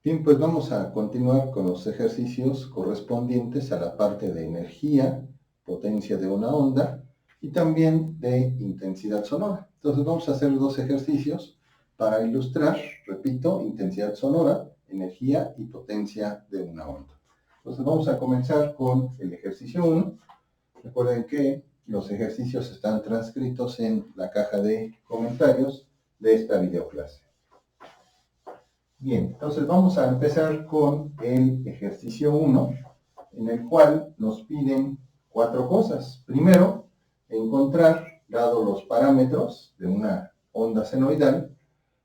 Bien, pues vamos a continuar con los ejercicios correspondientes a la parte de energía, potencia de una onda y también de intensidad sonora. Entonces vamos a hacer dos ejercicios para ilustrar, repito, intensidad sonora, energía y potencia de una onda. Entonces vamos a comenzar con el ejercicio 1. Recuerden que los ejercicios están transcritos en la caja de comentarios de esta videoclase. Bien, entonces vamos a empezar con el ejercicio 1, en el cual nos piden 4 cosas. Primero, encontrar, dado los parámetros de una onda senoidal,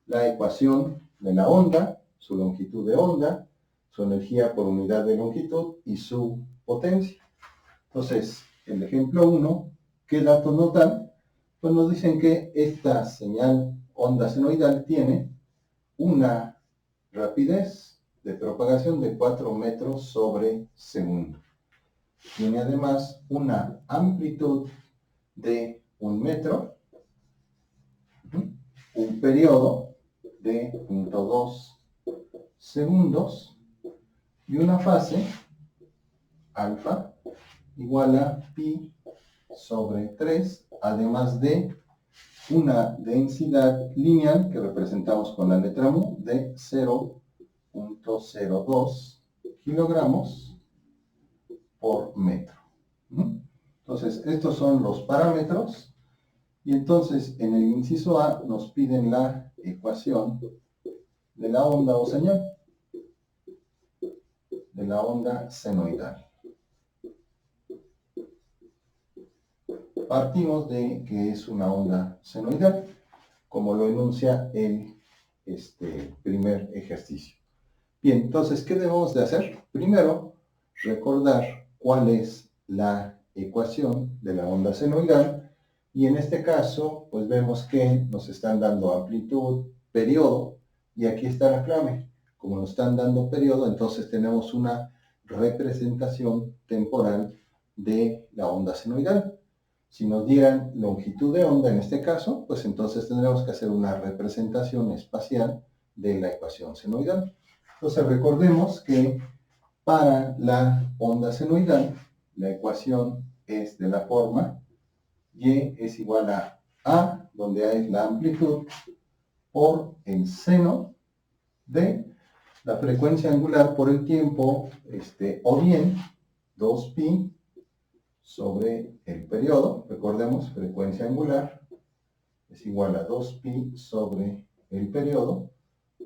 la ecuación de la onda, su longitud de onda, su energía por unidad de longitud y su potencia. Entonces, el ejemplo 1, ¿qué datos nos dan? Pues nos dicen que esta señal onda senoidal tiene una rapidez de propagación de 4 metros sobre segundo. Tiene además una amplitud de 1 metro, un periodo de 0.2 segundos y una fase alfa igual a pi sobre 3, además de una densidad lineal que representamos con la letra mu de 0.02 kilogramos por metro. Entonces, estos son los parámetros. Y entonces, en el inciso A nos piden la ecuación de la onda o señal, de la onda senoidal. Partimos de que es una onda senoidal, como lo enuncia el primer ejercicio. Bien, entonces, ¿qué debemos de hacer? Primero, recordar cuál es la ecuación de la onda senoidal, y en este caso, pues vemos que nos están dando amplitud, periodo, y aquí está la clave. Como nos están dando periodo, entonces tenemos una representación temporal de la onda senoidal. Si nos dieran longitud de onda en este caso, pues entonces tendremos que hacer una representación espacial de la ecuación senoidal. Entonces recordemos que para la onda senoidal, la ecuación es de la forma y es igual a A, donde A es la amplitud, por el seno de la frecuencia angular por el tiempo, o bien 2pi sobre el periodo. Recordemos, frecuencia angular es igual a 2pi sobre el periodo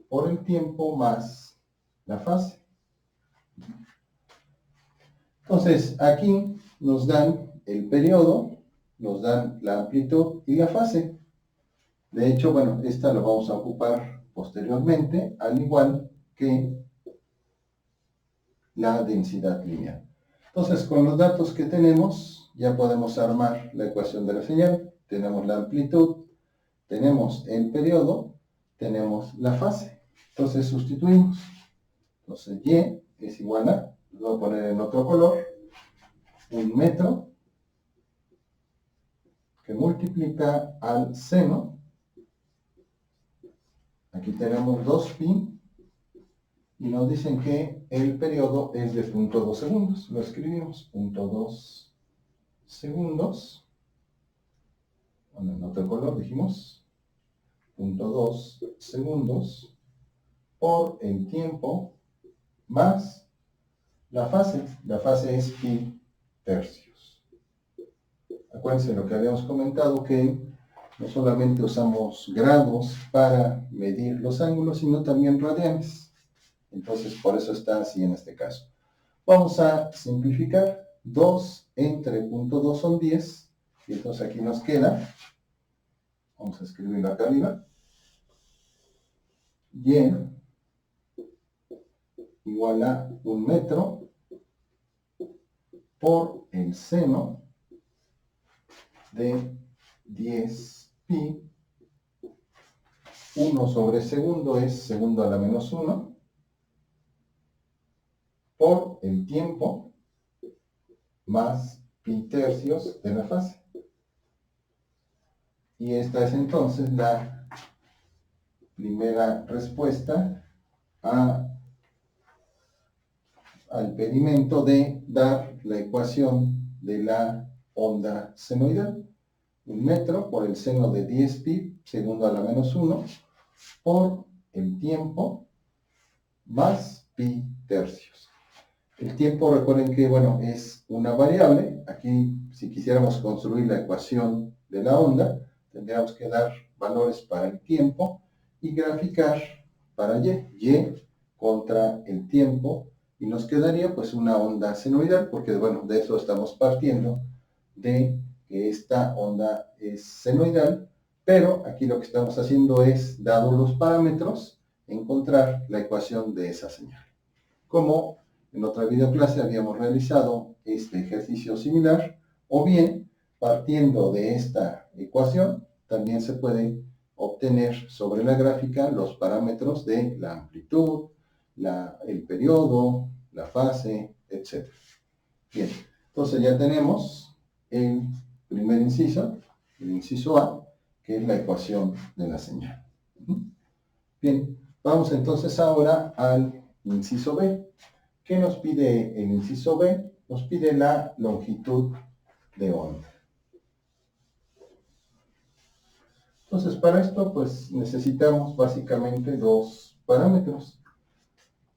por el tiempo más la fase. Entonces, aquí nos dan el periodo, nos dan la amplitud y la fase. De hecho, bueno, esta la vamos a ocupar posteriormente, al igual que la densidad lineal. Entonces, con los datos que tenemos, ya podemos armar la ecuación de la señal. Tenemos la amplitud, tenemos el periodo, tenemos la fase. Entonces, sustituimos. Entonces, y es igual a, lo voy a poner en otro color, 1 metro, que multiplica al seno. Aquí tenemos 2pi, y nos dicen que el periodo es de 0.2 segundos. Lo escribimos, 0.2 segundos. Bueno, en otro color dijimos, 0.2 segundos por el tiempo más la fase. La fase es pi tercios. Acuérdense lo que habíamos comentado, que no solamente usamos grados para medir los ángulos, sino también radianes. Entonces, por eso está así en este caso. Vamos a simplificar. 2 entre 0.2 son 10. Y entonces aquí nos queda, vamos a escribirlo acá arriba, y igual a 1 metro por el seno de 10pi. 1 sobre segundo es segundo a la menos 1, por el tiempo más pi tercios de la fase. Y esta es entonces la primera respuesta a al pedimento de dar la ecuación de la onda senoidal. 1 metro por el seno de 10 pi, segundo a la menos 1, por el tiempo más pi tercios. El tiempo, recuerden que, bueno, es una variable. Aquí, si quisiéramos construir la ecuación de la onda, tendríamos que dar valores para el tiempo y graficar para y contra el tiempo, y nos quedaría pues una onda senoidal, porque, bueno, de eso estamos partiendo, de que esta onda es senoidal, pero aquí lo que estamos haciendo es, dados los parámetros, encontrar la ecuación de esa señal. Como en otra videoclase habíamos realizado este ejercicio similar, o bien, partiendo de esta ecuación, también se puede obtener sobre la gráfica los parámetros de la amplitud, el periodo, la fase, etc. Bien, entonces ya tenemos el primer inciso, el inciso A, que es la ecuación de la señal. Bien, vamos entonces ahora al inciso B. ¿Qué nos pide el inciso B? Nos pide la longitud de onda. Entonces, para esto, pues necesitamos básicamente dos parámetros.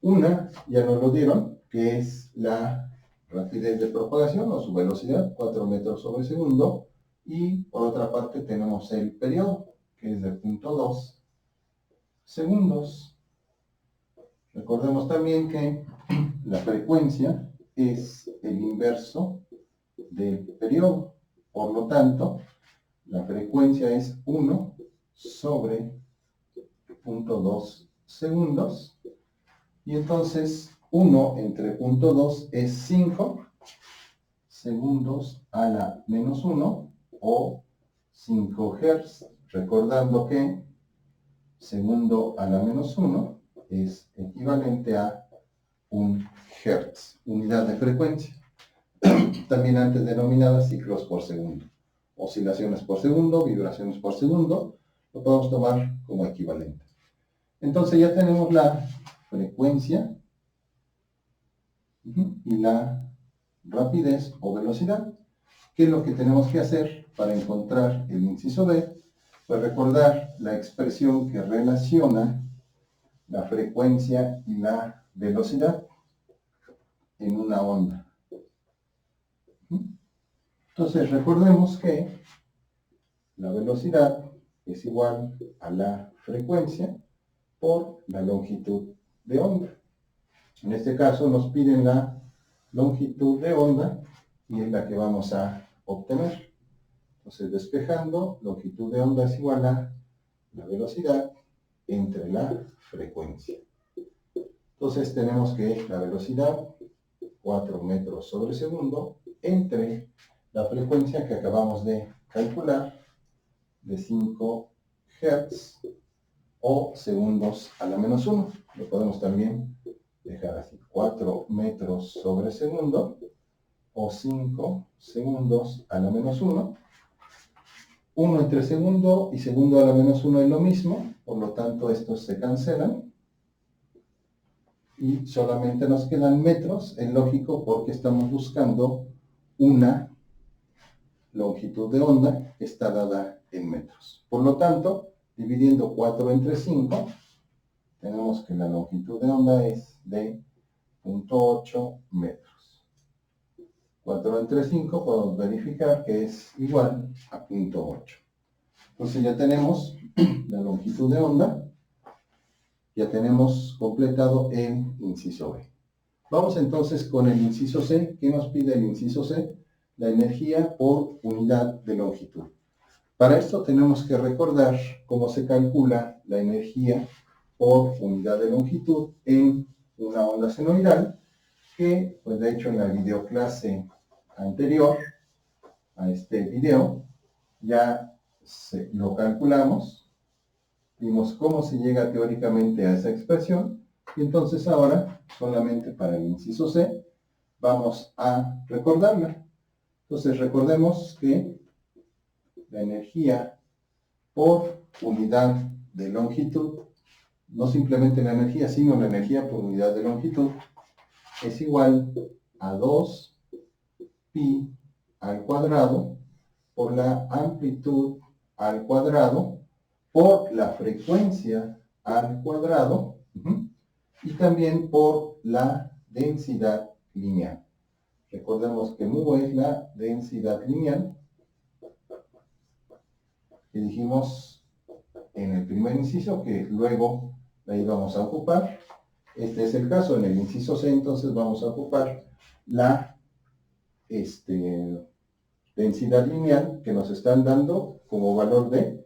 Una, ya nos lo dieron, que es la rapidez de propagación o su velocidad, 4 metros sobre segundo. Y por otra parte tenemos el periodo, que es de 0.2 segundos. Recordemos también que la frecueencia es el inverso del periodo. Por lo tanto, la frecuencia es 1 sobre 0.2 segundos. Y entonces 1 entre 0.2 es 5 segundos a la menos 1 o 5 Hz. Recordando que segundo a la menos 1 es equivalente a 1 Hz, unidad de frecuencia. También antes denominada ciclos por segundo. Oscilaciones por segundo, vibraciones por segundo, lo podemos tomar como equivalente. Entonces ya tenemos la frecuencia y la rapidez o velocidad. ¿Qué es lo que tenemos que hacer para encontrar el inciso B? Pues recordar la expresión que relaciona la frecuencia y la velocidad en una onda. Entonces recordemos que la velocidad es igual a la frecuencia por la longitud de onda. En este caso nos piden la longitud de onda y es la que vamos a obtener. Entonces, despejando, longitud de onda es igual a la velocidad entre la frecuencia. Entonces tenemos que la velocidad, 4 metros sobre segundo, entre la frecuencia que acabamos de calcular, de 5 Hz o segundos a la menos 1. Lo podemos también dejar así, 4 metros sobre segundo o 5 segundos a la menos 1. 1 entre segundo y segundo a la menos 1 es lo mismo, por lo tanto estos se cancelan y solamente nos quedan metros. Es lógico porque estamos buscando una longitud de onda que está dada en metros. Por lo tanto, dividiendo 4 entre 5, tenemos que la longitud de onda es de 0.8 metros. 4 entre 5 podemos verificar que es igual a 0.8. Entonces ya tenemos la longitud de onda, ya tenemos completado el inciso B. Vamos entonces con el inciso C. ¿Qué nos pide el inciso C? La energía por unidad de longitud. Para esto tenemos que recordar cómo se calcula la energía por unidad de longitud en una onda senoidal, que pues de hecho en la videoclase anterior a este video ya lo calculamos, vimos cómo se llega teóricamente a esa expresión, y entonces ahora solamente para el inciso C vamos a recordarla. Entonces recordemos que la energía por unidad de longitud, no simplemente la energía, sino la energía por unidad de longitud, es igual a 2 pi al cuadrado por la amplitud al cuadrado por la frecuencia al cuadrado y también por la densidad lineal. Recordemos que mu es la densidad lineal que dijimos en el primer inciso que luego la íbamos a ocupar. Este es el caso, en el inciso C entonces vamos a ocupar la densidad lineal que nos están dando como valor de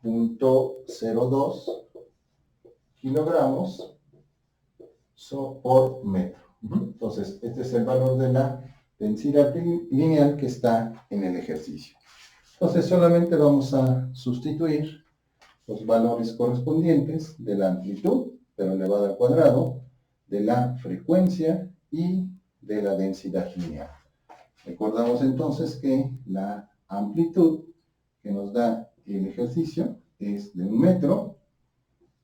0.02 kilogramos por metro. Entonces, este es el valor de la densidad lineal que está en el ejercicio. Entonces, solamente vamos a sustituir los valores correspondientes de la amplitud, pero elevada al cuadrado, de la frecuencia y de la densidad lineal. Recordamos entonces que la amplitud que nos da el ejercicio es de 1 metro,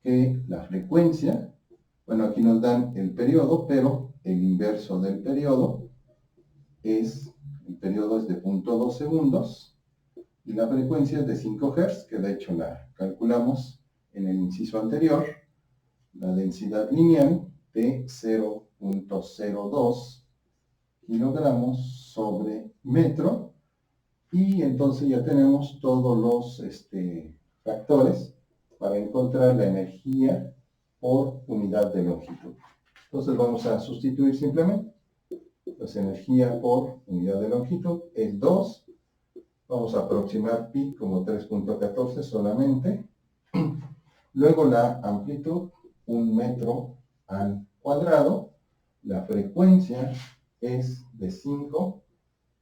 que la frecuencia, bueno, aquí nos dan el periodo, pero el inverso del periodo es, el periodo es de 0.2 segundos, y la frecuencia es de 5 Hz, que de hecho la calculamos en el inciso anterior, la densidad lineal de 0.02 kilogramos sobre metro, y entonces ya tenemos todos los factores para encontrar la energía por unidad de longitud. Entonces vamos a sustituir simplemente. Pues energía por unidad de longitud es 2. Vamos a aproximar pi como 3.14 solamente. Luego la amplitud, 1 metro al cuadrado. La frecuencia es de 5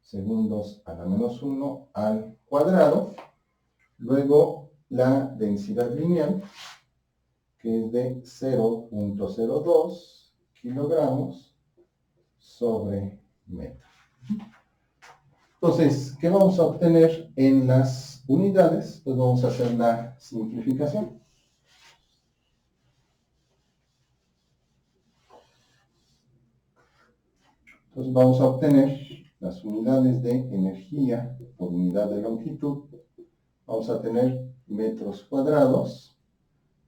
segundos a la menos 1 al cuadrado. Luego la densidad lineal, que es de 0.02 kilogramos sobre metro. Entonces, ¿qué vamos a obtener en las unidades? Pues vamos a hacer la simplificación. Entonces vamos a obtener las unidades de energía por unidad de longitud. Vamos a tener metros cuadrados,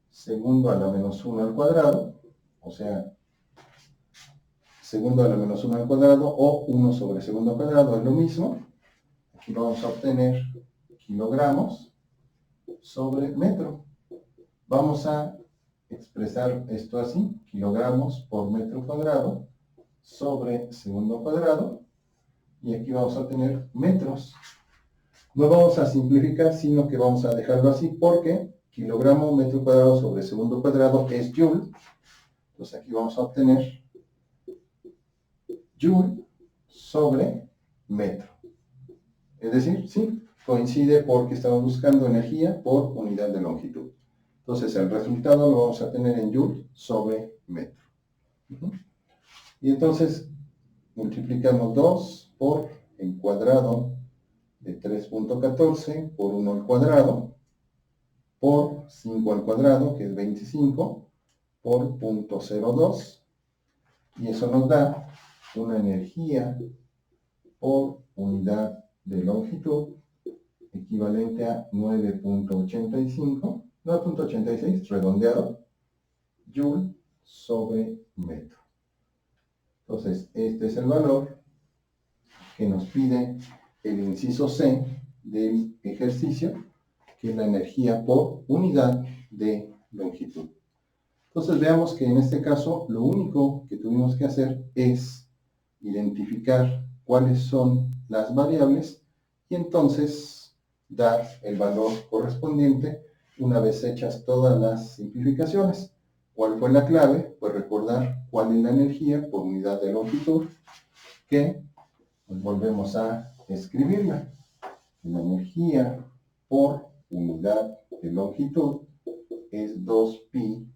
segundo a la menos 1 al cuadrado, o sea, segundo a la menos 1 al cuadrado o 1 sobre segundo al cuadrado es lo mismo. Aquí vamos a obtener kilogramos sobre metro. Vamos a expresar esto así, kilogramos por metro cuadrado sobre segundo cuadrado, y aquí vamos a tener metros. No vamos a simplificar, sino que vamos a dejarlo así porque kilogramo metro cuadrado sobre segundo cuadrado es joule. Entonces aquí vamos a obtener joule sobre metro. Es decir, sí, coincide porque estamos buscando energía por unidad de longitud. Entonces el resultado lo vamos a tener en joule sobre metro. Y entonces multiplicamos 2 por el cuadrado de 3.14 por 1 al cuadrado por 5 al cuadrado, que es 25, por 0.02, y eso nos da una energía por unidad de longitud equivalente a 9.86 redondeado, joule sobre metro. Entonces, este es el valor que nos pide el inciso C del ejercicio, que es la energía por unidad de longitud. Entonces veamos que en este caso lo único que tuvimos que hacer es identificar cuáles son las variables y entonces dar el valor correspondiente una vez hechas todas las simplificaciones. ¿Cuál fue la clave? Pues recordar cuál es la energía por unidad de longitud, que pues volvemos a escribirla. La energía por unidad de longitud es 2pi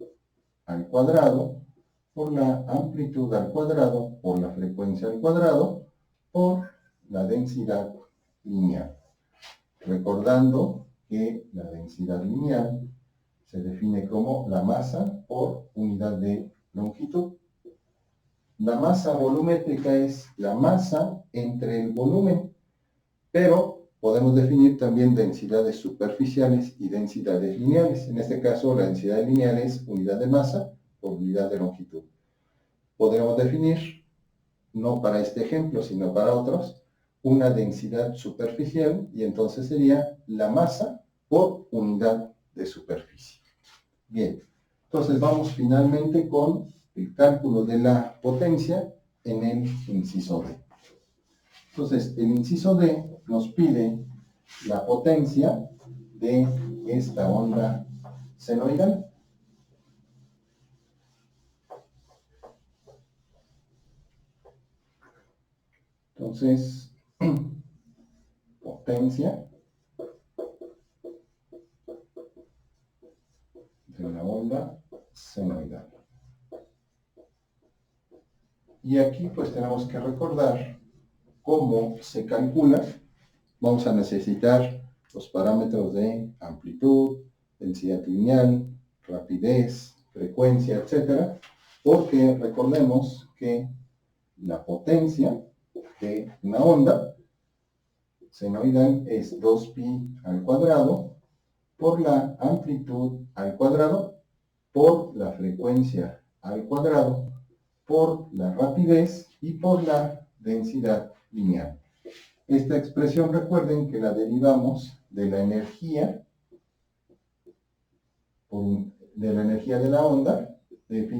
al cuadrado por la amplitud al cuadrado por la frecuencia al cuadrado por la densidad lineal. Recordando que la densidad lineal se define como la masa por unidad de longitud. La masa volumétrica es la masa entre el volumen, pero podemos definir también densidades superficiales y densidades lineales. En este caso, la densidad lineal es unidad de masa por unidad de longitud. Podemos definir, no para este ejemplo, sino para otros, una densidad superficial, y entonces sería la masa por unidad de superficie. Bien, entonces vamos finalmente con el cálculo de la potencia en el inciso D. Entonces, el inciso D nos pide la potencia de esta onda senoidal. Entonces, potencia de la onda senoidal. Y aquí pues tenemos que recordar cómo se calcula. Vamos a necesitar los parámetros de amplitud, densidad lineal, rapidez, frecuencia, etcétera, porque recordemos que la potencia de una onda senoidal es 2pi al cuadrado por la amplitud al cuadrado por la frecuencia al cuadrado por la rapidez y por la densidad lineal. Esta expresión, recuerden que la derivamos de la energía, de la onda, de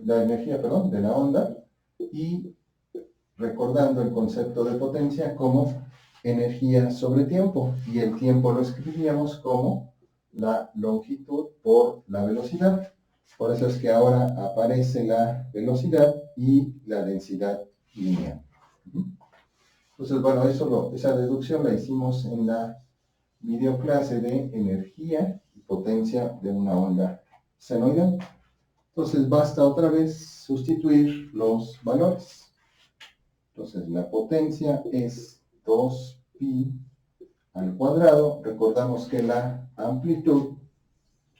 la energía, de la onda, y recordando el concepto de potencia como energía sobre tiempo, y el tiempo lo escribiríamos como la longitud por la velocidad. Por eso es que ahora aparece la velocidad y la densidad lineal. Entonces, bueno, esa deducción la hicimos en la videoclase de energía y potencia de una onda senoidal. Entonces, basta otra vez sustituir los valores. Entonces, la potencia es 2pi al cuadrado. Recordamos que la amplitud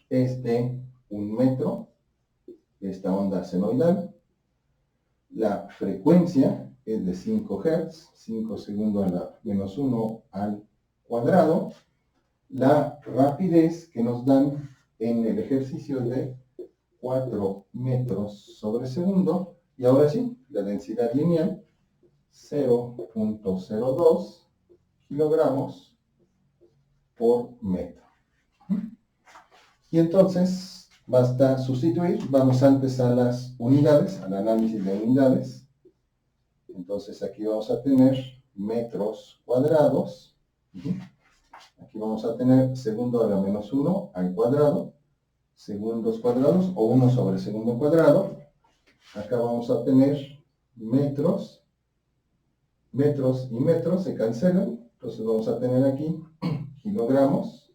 es de 1 metro de esta onda senoidal. La frecuencia es de 5 Hz, 5 segundos a la menos 1 al cuadrado. La rapidez que nos dan en el ejercicio es de 4 metros sobre segundo. Y ahora sí, la densidad lineal, 0.02 kilogramos por metro. Y entonces basta sustituir. Vamos antes a las unidades, al análisis de unidades. Entonces aquí vamos a tener metros cuadrados. Aquí vamos a tener segundo a la menos 1 al cuadrado, segundos cuadrados o 1 sobre segundo cuadrado. Acá vamos a tener metros, metros y metros se cancelan. Entonces vamos a tener aquí kilogramos,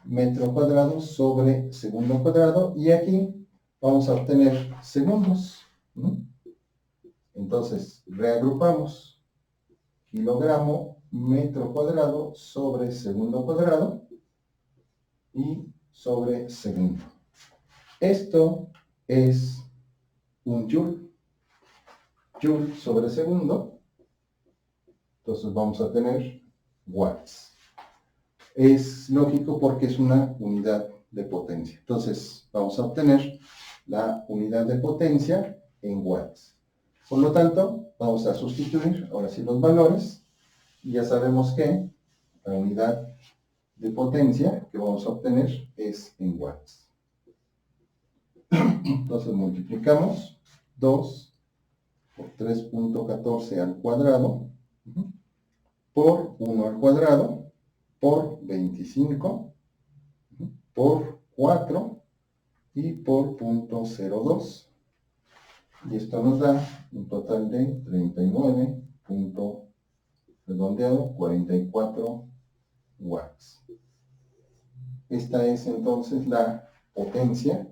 metro cuadrado sobre segundo cuadrado, y aquí vamos a obtener segundos. Entonces reagrupamos kilogramo, metro cuadrado sobre segundo cuadrado y sobre segundo. Esto es un joule. Joule sobre segundo. Entonces vamos a tener watts. Es lógico porque es una unidad de potencia. Entonces vamos a obtener la unidad de potencia en watts. Por lo tanto, vamos a sustituir ahora sí los valores, y ya sabemos que la unidad de potencia que vamos a obtener es en watts. Entonces multiplicamos 2 por 3.14 al cuadrado por 1 al cuadrado por 25 por 4 y por 0.02. Y esto nos da un total de 39, redondeado, 44 watts. Esta es entonces la potencia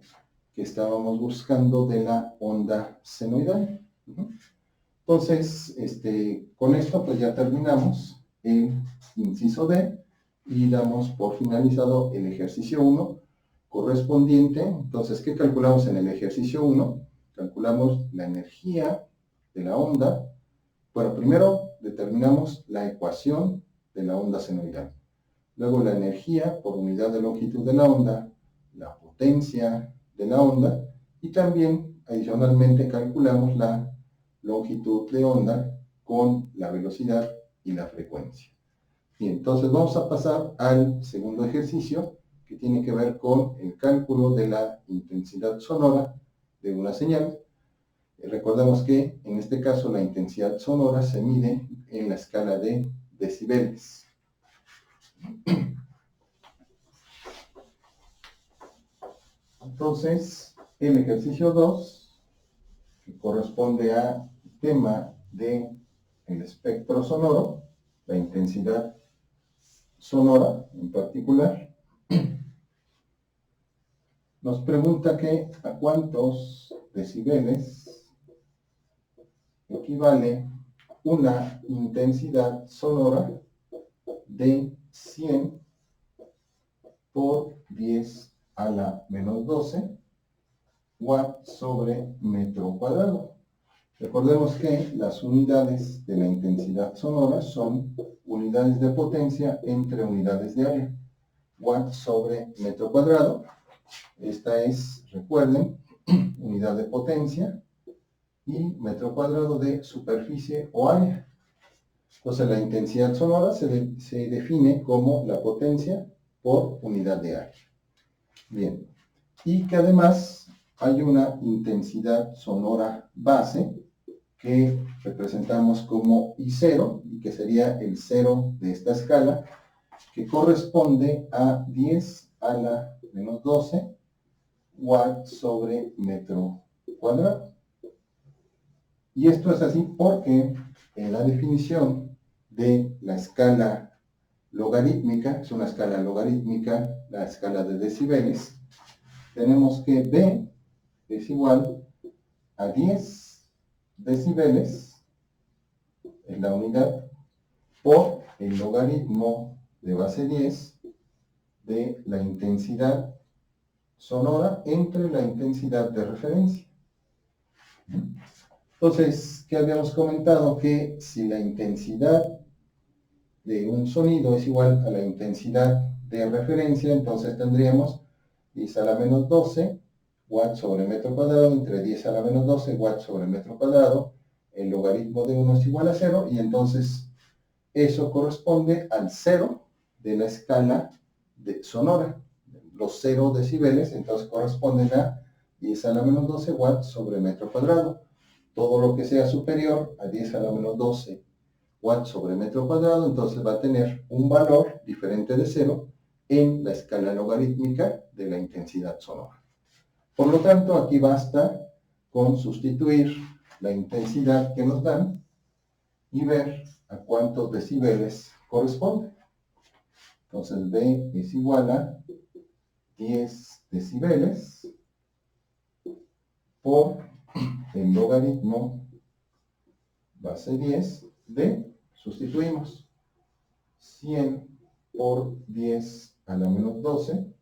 que estábamos buscando de la onda senoidal. Entonces, con esto pues ya terminamos el inciso D y damos por finalizado el ejercicio 1 correspondiente. Entonces, ¿qué calculamos en el ejercicio 1? calculamos la energía de la onda. Bueno, primero determinamos la ecuación de la onda senoidal. Luego la energía por unidad de longitud de la onda, la potencia de la onda y también adicionalmente calculamos la longitud de onda con la velocidad y la frecuencia. Bien, entonces vamos a pasar al segundo ejercicio que tiene que ver con el cálculo de la intensidad sonora de una señal. Recordemos que en este caso la intensidad sonora se mide en la escala de decibeles. Entonces, el ejercicio 2, que corresponde al tema del espectro sonoro, la intensidad sonora en particular, nos pregunta que a cuántos decibeles equivale una intensidad sonora de 100 por 10 a la menos 12 watts sobre metro cuadrado. Recordemos que las unidades de la intensidad sonora son unidades de potencia entre unidades de área. Watts sobre metro cuadrado. Esta es, recuerden, unidad de potencia y metro cuadrado de superficie o área. Entonces la intensidad sonora se define como la potencia por unidad de área. Bien, y que además hay una intensidad sonora base que representamos como I0 y que sería el 0 de esta escala, que corresponde a 10 a la menos 12 watts sobre metro cuadrado. Y esto es así porque en la definición de la escala logarítmica, es una escala logarítmica, la escala de decibeles, tenemos que B es igual a 10 decibeles, es la unidad, por el logaritmo de base 10 de la intensidad sonora entre la intensidad de referencia. Entonces, ¿qué habíamos comentado? Que si la intensidad de un sonido es igual a la intensidad de referencia, entonces tendríamos 10 a la menos 12 watts sobre metro cuadrado entre 10 a la menos 12 watts sobre metro cuadrado. El logaritmo de 1 es igual a 0 y entonces eso corresponde al 0 de la escala sonora. Los 0 decibeles entonces corresponden a 10 a la menos 12 watts sobre metro cuadrado. Todo lo que sea superior a 10 a la menos 12 watts sobre metro cuadrado, entonces va a tener un valor diferente de 0 en la escala logarítmica de la intensidad sonora. Por lo tanto, aquí basta con sustituir la intensidad que nos dan y ver a cuántos decibeles corresponde. Entonces, B es igual a 10 decibeles por el logaritmo base 10 de, sustituimos, 100 por 10 a la menos 12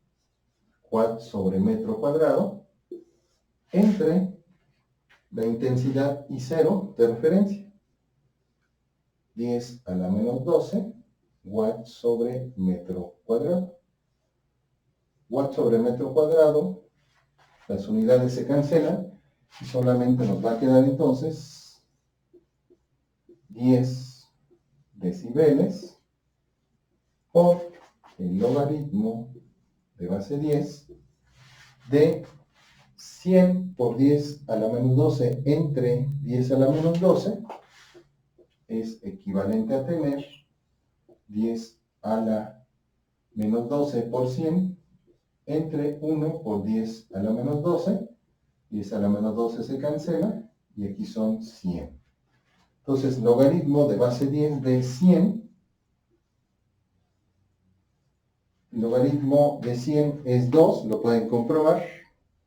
watts sobre metro cuadrado entre la intensidad I0 de referencia, 10 a la menos 12 watts sobre metro cuadrado. Watts sobre metro cuadrado, las unidades se cancelan y solamente nos va a quedar entonces 10 decibeles por el logaritmo de base 10 de 100 por 10 a la menos 12 entre 10 a la menos 12 es equivalente a tener 10 a la menos 12 por 100 entre 1 por 10 a la menos 12. 10 a la menos 12 se cancela y aquí son 100. Entonces, logaritmo de base 10 de 100. Logaritmo de 100 es 2, lo pueden comprobar.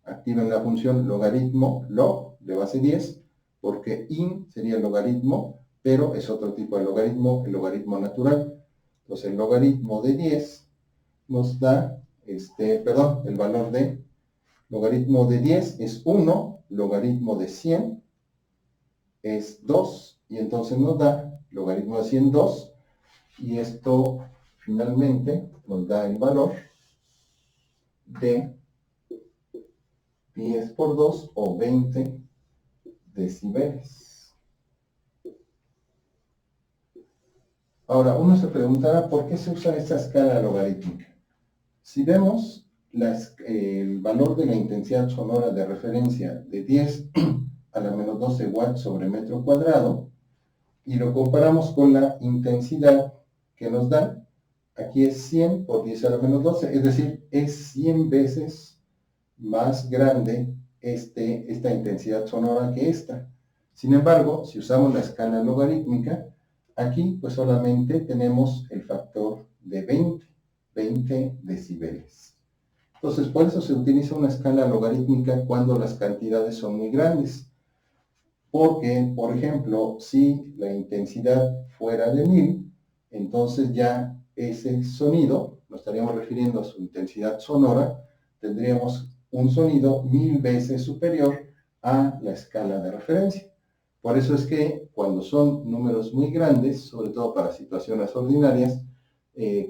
Activen la función logaritmo log de base 10, porque in sería el logaritmo, pero es otro tipo de logaritmo, el logaritmo natural. Entonces, el logaritmo de 10 nos da, el valor de logaritmo de 10 es 1, logaritmo de 100 es 2, y entonces nos da logaritmo de 100, 2, y esto finalmente nos da el valor de 10 por 2 o 20 decibeles. Ahora, uno se preguntará por qué se usa esta escala logarítmica. Si vemos el valor de la intensidad sonora de referencia de 10 a la menos 12 watts sobre metro cuadrado y lo comparamos con la intensidad que nos da, aquí es 100 por 10 a la menos 12, es decir, es 100 veces más grande esta intensidad sonora que esta. Sin embargo, si usamos la escala logarítmica, aquí pues solamente tenemos el factor de 20 decibeles. Entonces, por eso se utiliza una escala logarítmica cuando las cantidades son muy grandes. Porque, por ejemplo, si la intensidad fuera de 1000, entonces ya ese sonido, nos estaríamos refiriendo a su intensidad sonora, tendríamos un sonido 1000 veces superior a la escala de referencia. Por eso es que cuando son números muy grandes, sobre todo para situaciones ordinarias,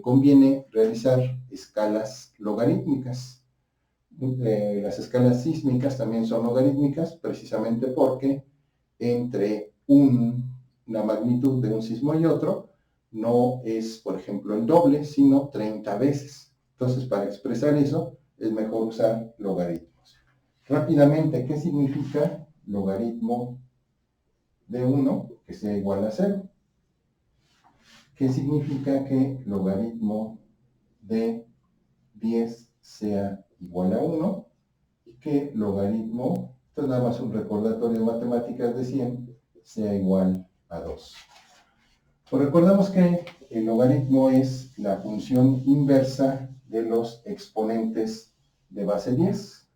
conviene realizar escalas logarítmicas. Las escalas sísmicas también son logarítmicas, precisamente porque entre una magnitud de un sismo y otro no es, por ejemplo, el doble, sino 30 veces. Entonces, para expresar eso, es mejor usar logaritmos. Rápidamente, ¿qué significa logaritmo de 1 que sea igual a 0? ¿Qué significa que logaritmo de 10 sea igual a 1? Y que logaritmo, esto es nada más un recordatorio de matemáticas de 100, sea igual a 2. Pues recordamos que el logaritmo es la función inversa de los exponentes de base 10.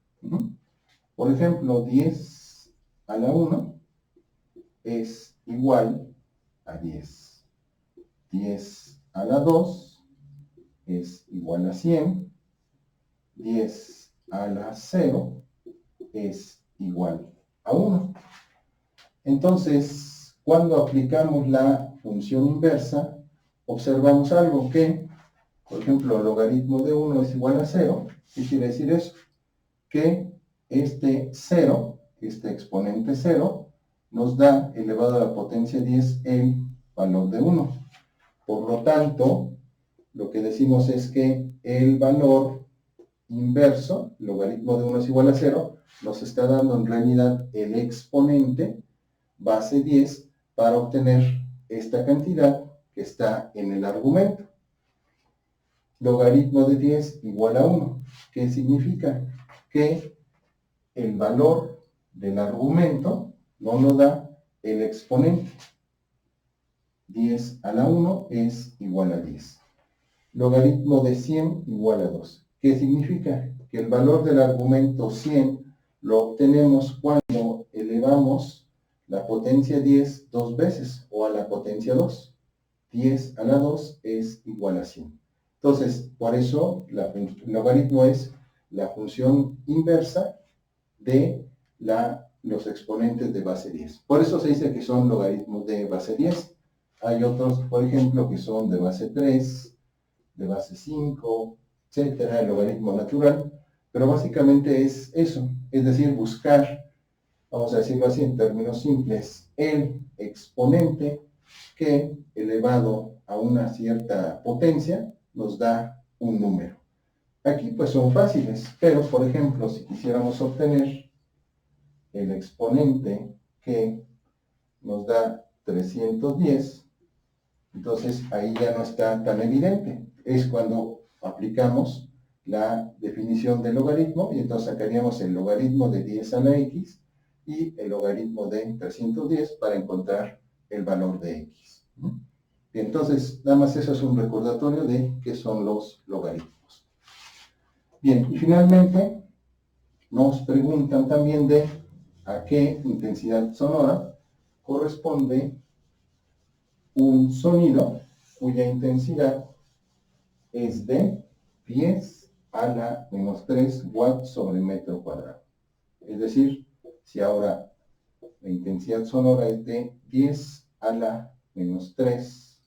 Por ejemplo, 10 a la 1 es igual a 10. 10 a la 2 es igual a 100. 10 a la 0 es igual a 1. Entonces, cuando aplicamos la función inversa, observamos algo que, por ejemplo, el logaritmo de 1 es igual a 0. ¿Qué quiere decir eso? Que este 0, este exponente 0, nos da elevado a la potencia 10 el valor de 1. Por lo tanto, lo que decimos es que el valor inverso, logaritmo de 1 es igual a 0, nos está dando en realidad el exponente base 10 para obtener esta cantidad que está en el argumento. Logaritmo de 10 igual a 1. ¿Qué significa? Que el valor del argumento no nos da el exponente. 10 a la 1 es igual a 10. Logaritmo de 100 igual a 2. ¿Qué significa? Que el valor del argumento 100 lo obtenemos cuando elevamos la potencia 10 dos veces, o a la potencia 2. 10 a la 2 es igual a 100. Entonces, por eso el logaritmo es la función inversa de los exponentes de base 10. Por eso se dice que son logaritmos de base 10. Hay otros, por ejemplo, que son de base 3, de base 5, etcétera, el logaritmo natural, pero básicamente es eso, es decir, buscar, vamos a decirlo así en términos simples, el exponente que elevado a una cierta potencia nos da un número. Aquí pues son fáciles, pero por ejemplo, si quisiéramos obtener el exponente que nos da 310, entonces ahí ya no está tan evidente. Es cuando aplicamos la definición del logaritmo y entonces sacaríamos el logaritmo de 10 a la x y el logaritmo de 310 para encontrar el valor de x. Bien, entonces, nada más eso es un recordatorio de qué son los logaritmos. Bien, y finalmente nos preguntan también de a qué intensidad sonora corresponde un sonido cuya intensidad es de 10 a la menos 3 watts sobre metro cuadrado. Es decir, Si ahora la intensidad sonora es de 10 a la menos 3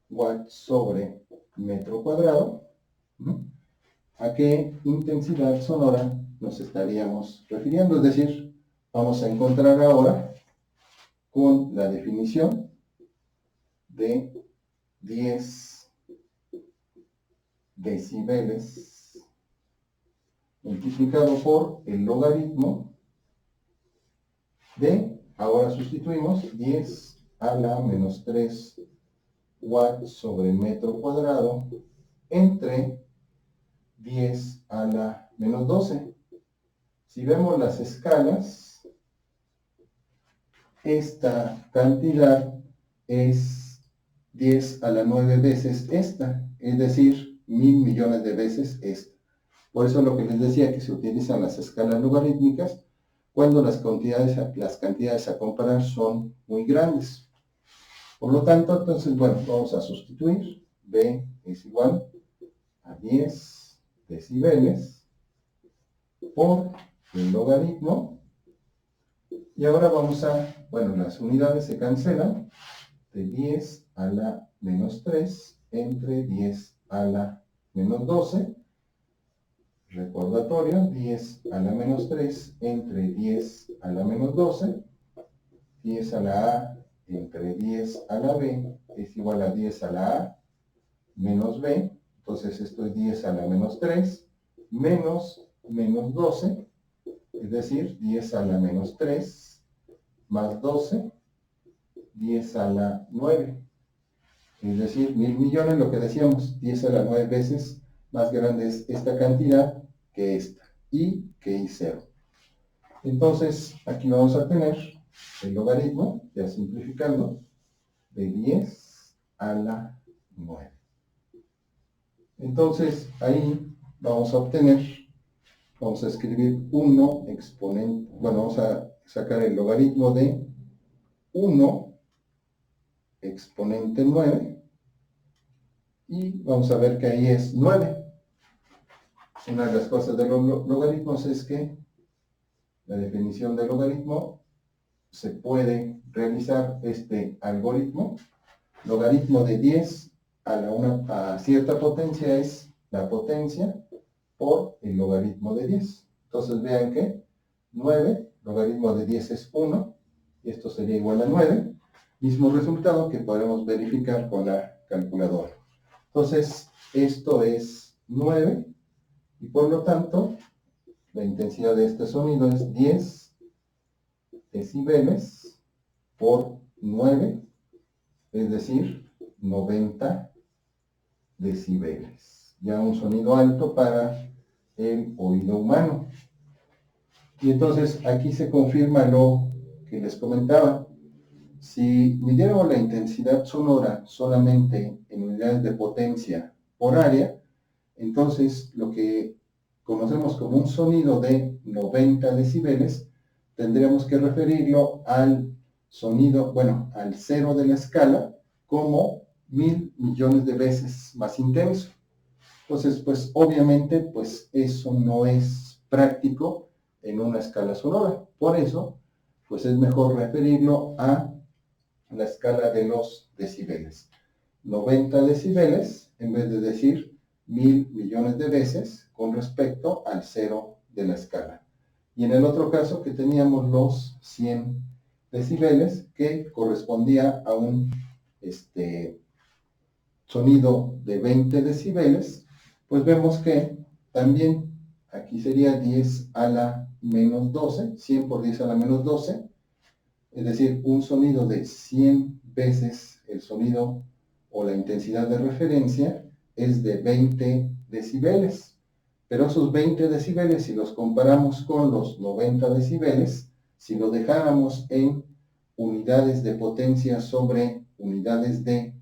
watts sobre metro cuadrado, ¿a qué intensidad sonora nos estaríamos refiriendo? Es decir, vamos a encontrar ahora con la definición de 10 decibeles multiplicado por el logaritmo de, ahora sustituimos 10 a la menos 3 watts sobre metro cuadrado entre 10 a la menos 12. Si vemos las escalas, esta cantidad es 10 a la 9 veces esta, es decir, 1000 millones de veces esta. Por eso lo que les decía, que se utilizan las escalas logarítmicas cuando las cantidades a comparar son muy grandes. Por lo tanto, entonces, bueno, vamos a sustituir. B es igual a 10 decibeles por el logaritmo. Y ahora vamos a, bueno, las unidades se cancelan, de 10 a la menos 3 entre 10 a la menos 12. Recordatorio, 10 a la menos 3 entre 10 a la menos 12. 10 a la A entre 10 a la B es igual a 10 a la A menos B. Entonces esto es 10 a la menos 3 menos 12, es decir, 10 a la menos 3 más 12, 10 a la 9. Es decir, 1000 millones, lo que decíamos, 10 a la 9 veces más grande es esta cantidad que esta, y que I0. Entonces, aquí vamos a tener el logaritmo, ya simplificando, de 10 a la 9. Entonces, ahí vamos a obtener, vamos a escribir 1 exponente, bueno, vamos a sacar el logaritmo de 1 exponente 9, y vamos a ver que ahí es 9. Una de las cosas de los logaritmos es que la definición de logaritmo se puede realizar este algoritmo. Logaritmo de 10 a cierta potencia es la potencia por el logaritmo de 10. Entonces vean que 9, logaritmo de 10 es 1, y esto sería igual a 9. Mismo resultado que podemos verificar con la calculadora. Entonces, esto es 9, y por lo tanto, la intensidad de este sonido es 10 decibeles por 9, es decir, 90 decibeles. Ya un sonido alto para el oído humano. Y entonces aquí se confirma lo que les comentaba. Si midiéramos la intensidad sonora solamente en unidades de potencia por área, entonces lo que conocemos como un sonido de 90 decibeles, tendríamos que referirlo al sonido, bueno, al cero de la escala, como 1000 millones de veces más intenso. Entonces, pues obviamente, pues eso no es práctico en una escala sonora. Por eso, pues es mejor referirlo a la escala de los decibeles. 90 decibeles, en vez de decir 1000 millones de veces, con respecto al cero de la escala. Y en el otro caso que teníamos los 100 decibeles, que correspondía a un sonido de 20 decibeles, pues vemos que también aquí sería 10 a la menos 12, 100 por 10 a la menos 12, es decir, un sonido de 100 veces el sonido o la intensidad de referencia es de 20 decibeles. Pero esos 20 decibeles, si los comparamos con los 90 decibeles, si lo dejáramos en unidades de potencia sobre unidades de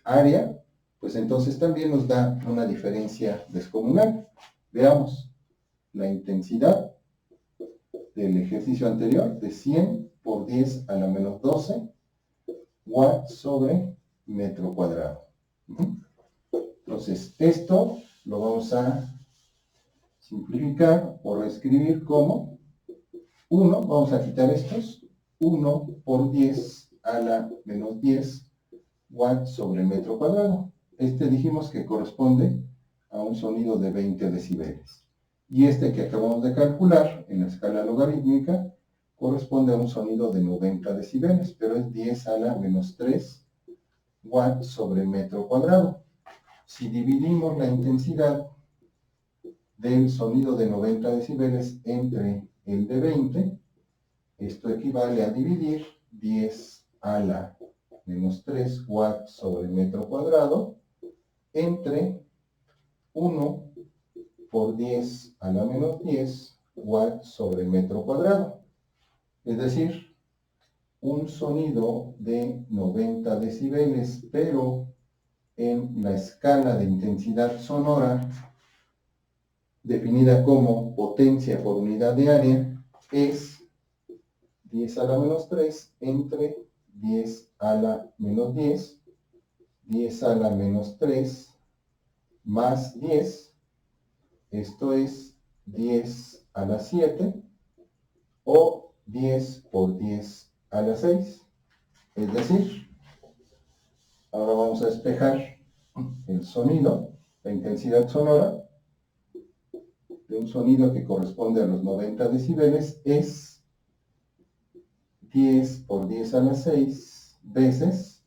área, pues entonces también nos da una diferencia descomunal. Veamos la intensidad del ejercicio anterior, de 100 por 10 a la menos 12 watts sobre metro cuadrado. Entonces, esto lo vamos a simplificar o reescribir como 1, vamos a quitar estos, 1 por 10 a la menos 10 watts sobre metro cuadrado. Este dijimos que corresponde a un sonido de 20 decibeles. Y este que acabamos de calcular en la escala logarítmica corresponde a un sonido de 90 decibeles, pero es 10 a la menos 3 watts sobre metro cuadrado. Si dividimos la intensidad del sonido de 90 decibeles entre el de 20, esto equivale a dividir 10 a la menos 3 watts sobre metro cuadrado entre 1 por 10 a la menos 10 watts sobre metro cuadrado. Es decir, un sonido de 90 decibeles, pero en la escala de intensidad sonora, definida como potencia por unidad de área, es 10 a la menos 3 entre 10 a la menos 10, 10 a la menos 3 más 10, esto es 10 a la 7, o 10 por 10 a la 6. Es decir, ahora vamos a despejar el sonido, la intensidad sonora de un sonido que corresponde a los 90 decibeles es 10 por 10 a la 6 veces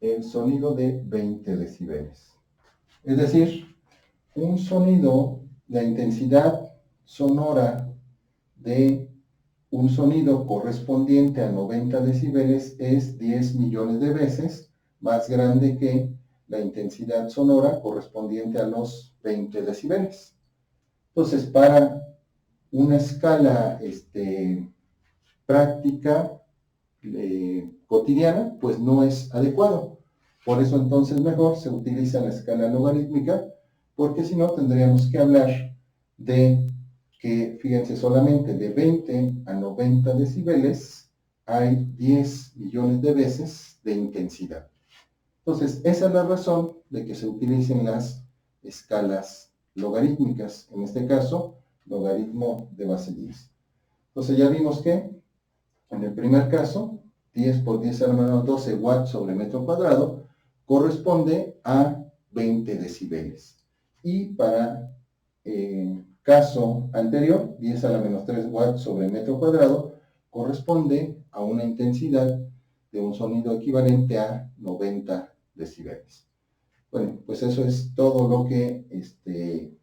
el sonido de 20 decibeles. Es decir, un sonido, la intensidad sonora de un sonido correspondiente a 90 decibeles es 10 millones de veces más grande que la intensidad sonora correspondiente a los 20 decibeles. Entonces, para una escala práctica cotidiana, pues no es adecuado. Por eso entonces mejor se utiliza la escala logarítmica, porque si no tendríamos que hablar de que, fíjense, solamente de 20 a 90 decibeles hay 10 millones de veces de intensidad. Entonces, esa es la razón de que se utilicen las escalas logarítmicas, en este caso, logaritmo de base 10. Entonces ya vimos que en el primer caso, 10 por 10 a la menos 12 watts sobre metro cuadrado corresponde a 20 decibeles. Y para caso anterior, 10 a la menos 3 watts sobre metro cuadrado corresponde a una intensidad de un sonido equivalente a 90 decibeles. Bueno, pues eso es todo lo que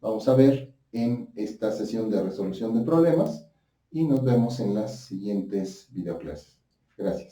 vamos a ver en esta sesión de resolución de problemas y nos vemos en las siguientes videoclases. Gracias.